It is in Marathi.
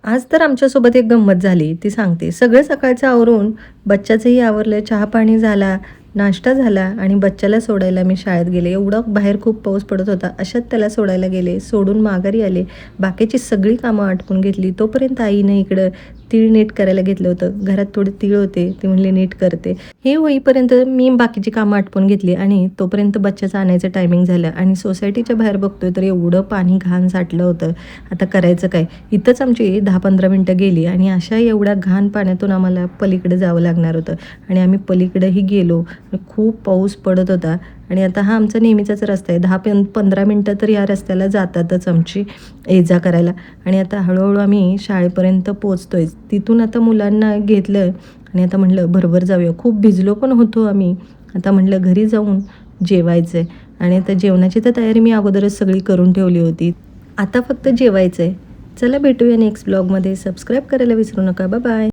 आज तर आमच्यासोबत एक गंमत झाली, ती सांगते. सगळं सकाळचं आवरून बच्च्याचंही आवरलं, चहा-पाणी झाला, नाश्ता झाला आणि बच्च्याला सोडायला मी शाळेत गेले. एवढं बाहेर खूप पाऊस पडत होता. अशात त्याला सोडायला गेले, सोडून माघारी आले. बाकीची सगळी कामं आटपून घेतली. तोपर्यंत आईनं इकडं तीळ नीट करायला घेतलं होतं. घरात थोडे तीळ होते, ते म्हणले नीट करते. हे होईपर्यंत मी बाकीची कामं आटपून घेतली आणि तोपर्यंत बच्च्याचं आणायचं टायमिंग झालं आणि सोसायटीच्या बाहेर बघतोय तर एवढं पाणी घाण साठलं होतं. आता करायचं काय? इथंच आमची 10-15 मिनिटं गेली आणि अशा एवढ्या घाण पाण्यातून आम्हाला पलीकडे जावं लागणार होतं आणि आम्ही पलीकडेही गेलो. खूप पाऊस पडत होता आणि आता हा आमचा नेहमीचाच रस्ता आहे. 10-15 मिनिटं तर या रस्त्याला जातातच आमची ये-जा करायला आणि आता हळूहळू आम्ही शाळेपर्यंत पोहोचतोय. तिथून आता मुलांना घेतलं आणि आता म्हटलं भरभर जाऊया. खूप भिजलो पण होतो आम्ही. आता म्हटलं घरी जाऊन जेवायचं आहे आणि आता जेवणाची तर तयारी मी अगोदरच सगळी करून ठेवली होती. आता फक्त जेवायचं आहे. चला भेटूया नेक्स्ट ब्लॉगमध्ये. सबस्क्राईब करायला विसरू नका. Bye bye.